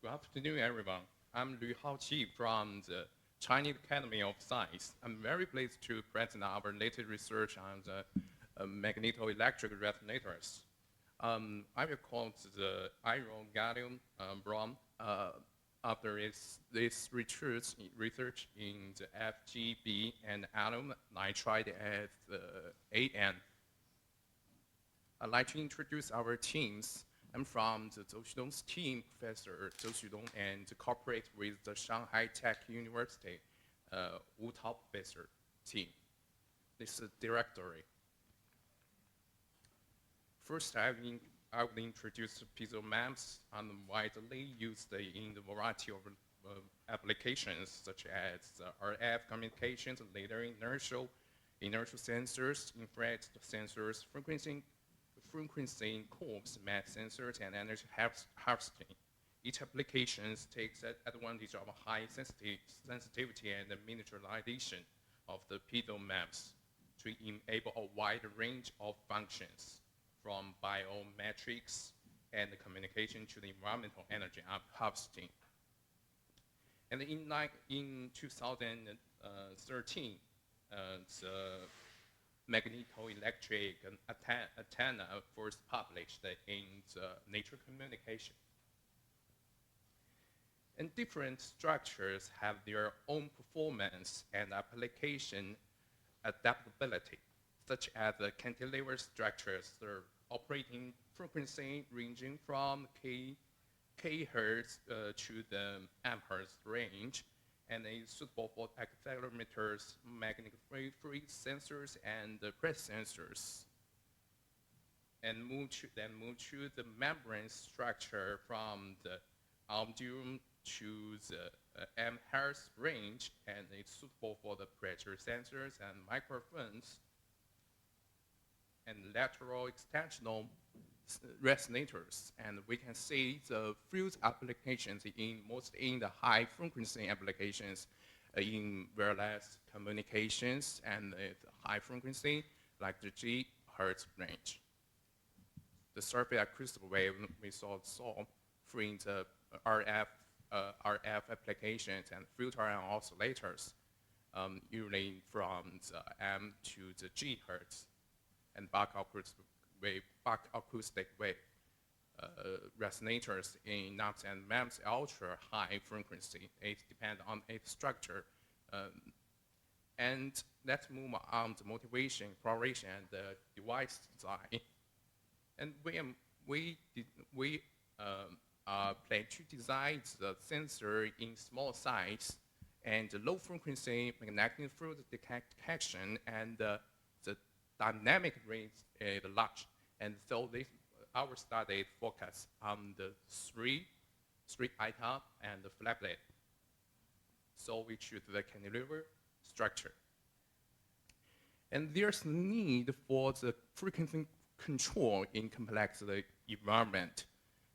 Good afternoon, everyone. I'm Haoqi from the Chinese Academy of Science. I'm very pleased to present our latest research on the magnetoelectric resonators. I will call the iron gallium brom after this research in the FeGaB and alum nitride as AlN. I'd like to introduce our teams. I'm from the Xudong's team, Professor Xudong, and cooperate with the ShanghaiTech University Wuhao professor team. This is the directory. First, I will introduce piezo MEMS widely used in the variety of applications such as RF communications, laser inertial sensors, infrared sensors, frequency curves, mass sensors, and energy harvesting. Each application takes advantage of high sensitivity and miniaturization of the piezo MEMS to enable a wide range of functions, from biometrics and communication to the environmental energy harvesting. And in 2013, the Magnetoelectric antenna first published in the Nature Communication. And different structures have their own performance and application adaptability, such as the cantilever structures operating frequency ranging from kHz to the amp-hertz range, and is suitable for accelerometers, magnetic free sensors, and press sensors. And move to the membrane structure from the albumin to the amp-hertz range, and it's suitable for the pressure sensors and microphones, and lateral extensional resonators. And we can see the field applications mostly in the high frequency applications in wireless communications and high frequency like the GHz range. The surface acoustic wave we saw in the RF applications and filter and oscillators, usually from the M to the GHz, and back acoustic wave resonators in NUMS and MEMS ultra high frequency. It depends on its structure. And let's move on to motivation, exploration, and the device design. And we plan to design the sensor in small size and low frequency magnetic field detection, and the dynamic range is large. And so our study focus on the three item and the flat plate. So we choose the cantilever structure. And there's need for the frequency control in complex environment,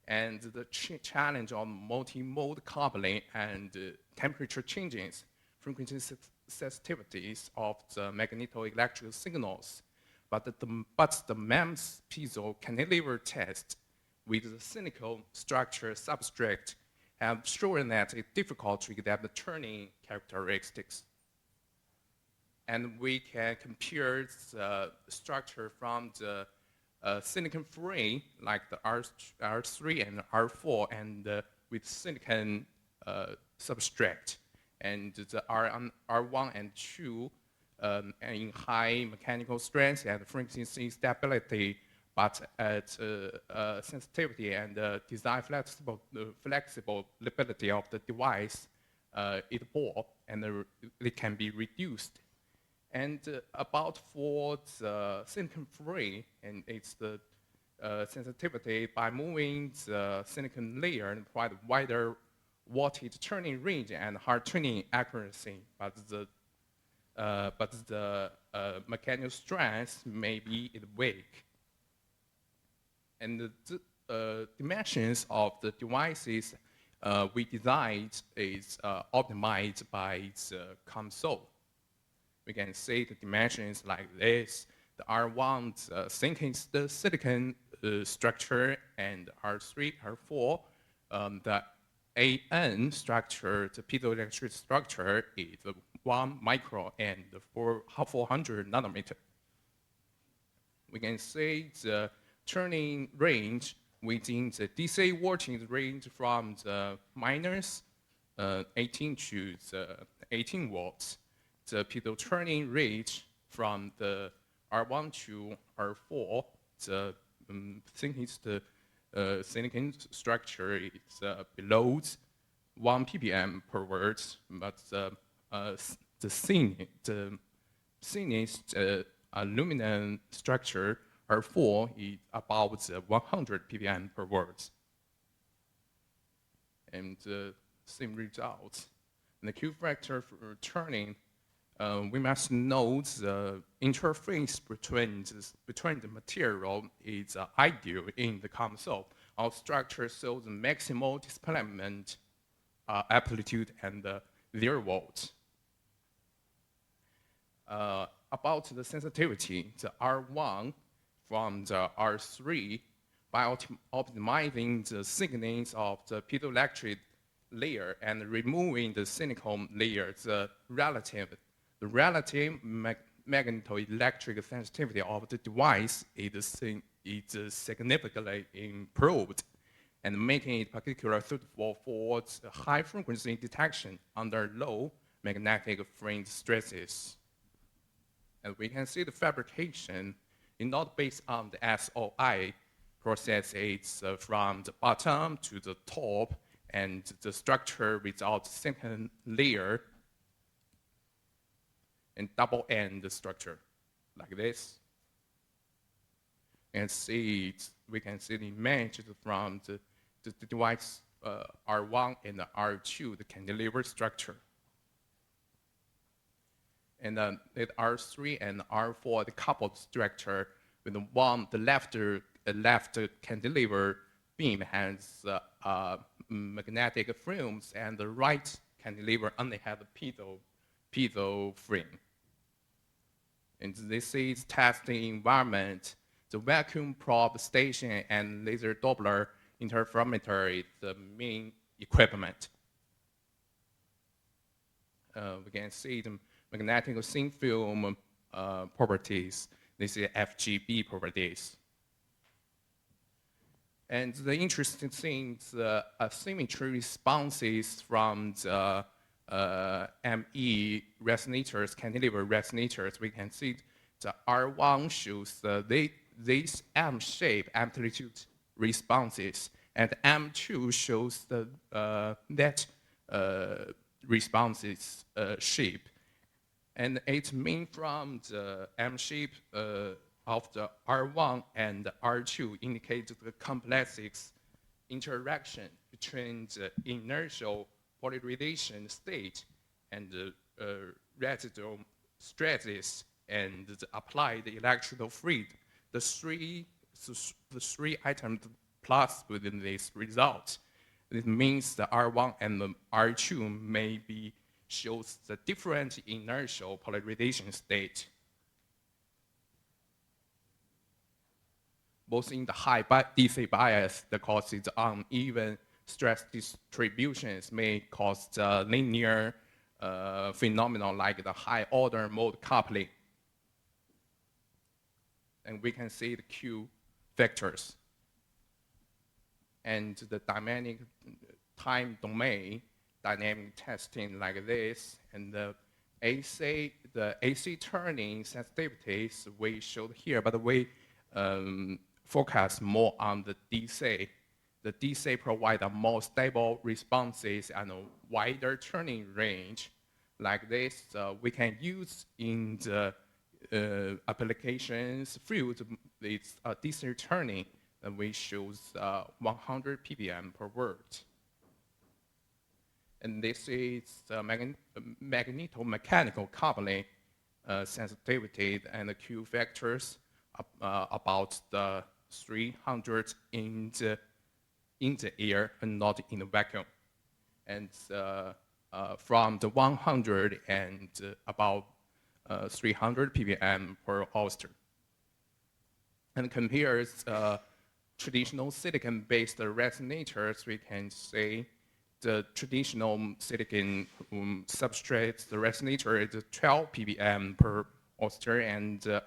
and the challenge of multi-mode coupling and temperature changes, frequency sensitivities of the magnetoelectric signals. But the MEMS piezo cantilever test with the cynical structure substrate have shown that it's difficult to get the turning characteristics. And we can compare the structure from the silicon-free, like the R3 and R4, and with silicon substrate, and the R1 and 2 in high mechanical strength and frequency stability, but at sensitivity and design flexibility of the device, it poor, and it can be reduced. And about for the silicon-free, and it's the sensitivity by moving the silicon layer and provide wider wattage turning range and hard tuning accuracy, but the mechanical strength may be weak. And the dimensions of the devices we designed is optimized by the console. We can see the dimensions like this. The R1 the silicon structure, and R3, R4, the AN structure, the piezoelectric structure, is 1 micron and 400 nanometer. We can see the turning range within the DC voltage range from the minus 18 to the 18 volts. The piezo turning range from the R1 to R4, the silicon structure is below 1 ppm per watt, but the thinnest aluminum structure R4 is about 100 ppm per watt. And the same results. And the Q factor for turning, we must know the interface between the material is ideal in the console. Our structure shows the maximal displacement amplitude and 0 volts. About the sensitivity, the R1 from the R3, by optimizing the thickness of the piezoelectric layer and removing the silicon layer, the relative magnetoelectric sensitivity of the device is significantly improved, and making it particularly suitable for high frequency detection under low magnetic field stresses. And we can see the fabrication is not based on the SOI process. It's from the bottom to the top, and the structure without second layer and double end structure like this. And we can see the images from the device R1 and R2, the cantilever structure. And then at R3 and R4, the coupled structure with the left cantilever beam has magnetic frames, and the right cantilever only has a piezo frame. And this is testing environment. The vacuum probe station and laser Doppler interferometer is the main equipment. We can see the magnetic thin film properties. This is FeGaB properties. And the interesting thing is the asymmetry responses from the ME resonators, cantilever resonators. We can see the R1 shows these M-shape amplitude responses, and M2 shows that responses shape. And it means from the M-shape of the R1 and R2 indicates the complex interaction between the inertial polarization state and the residual stresses and the applied electrical field. The three items plus within this result. It means the R1 and the R2 maybe shows the different inertial polarization state. Both in the high DC bias, the causes uneven stress distributions may cause the linear phenomenon like the high order mode coupling. And we can see the Q factors. And the dynamic time domain, dynamic testing like this, and the AC turning sensitivities we showed here, but we focus more on the DC. The DC provides a more stable responses and a wider turning range. Like this, we can use in the applications field. It's DC turning, and we shows 100 ppm per watt. And this is Magneto-Mechanical coupling sensitivity and the Q factors about the 300 in the air and not in the vacuum. And from the 100 and about 300 ppm per Oyster. And compares traditional silicon-based resonators, we can say the traditional silicon substrate, the resonator is 12 ppm per oyster, and the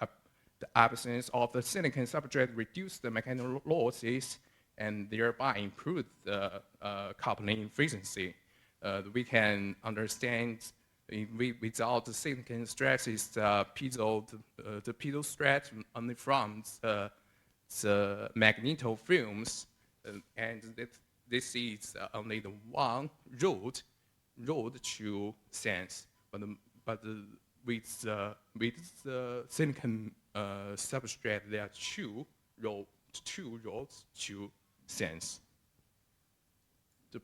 absence of the silicon substrate reduces the mechanical losses and thereby improve the coupling efficiency. We can understand without the silicon stresses, the piezo stress only from the magneto films, and this is only the one road to sense, but with the silicon substrate, there are two roads to sense. The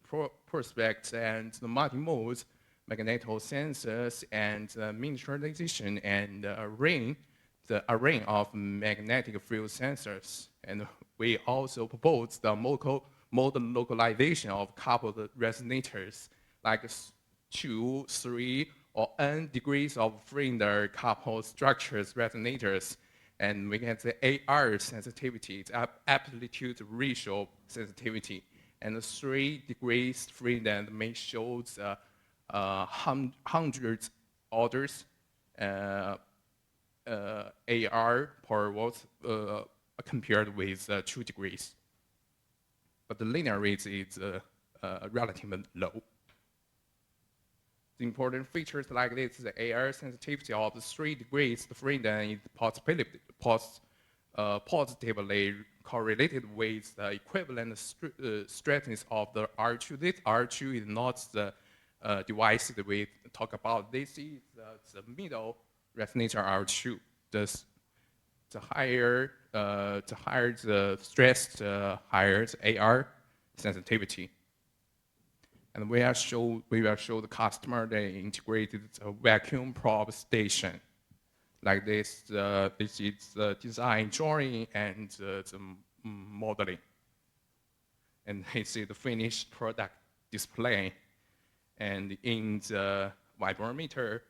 prospect and the multi-mode magneto sensors and miniaturization and the array of magnetic field sensors. And we also propose the model localization of coupled resonators, like 2, 3, or n degrees of freedom coupled structures resonators. And we can say AR sensitivity, amplitude ratio sensitivity. And 3 degrees freedom may show hundreds orders AR per watt compared with 2 degrees. But the linear rate is relatively low. The important features like this, the AR sensitivity of the 3 degrees, the freedom is positively correlated with the equivalent straightness of the R2. This R2 is not the device that we talk about. This is the middle resonator R2. The higher the stress, the higher the AR sensitivity. And we will show the customer the integrated vacuum probe station. Like this, this is the design drawing and the modeling. And this is the finished product display. And in the vibrometer,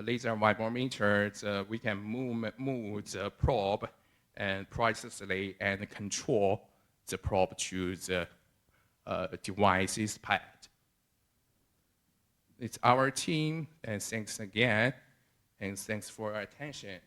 laser vibrometer, we can move the probe and precisely and control the probe to the device's pad. It's our team, and thanks again, and thanks for your attention.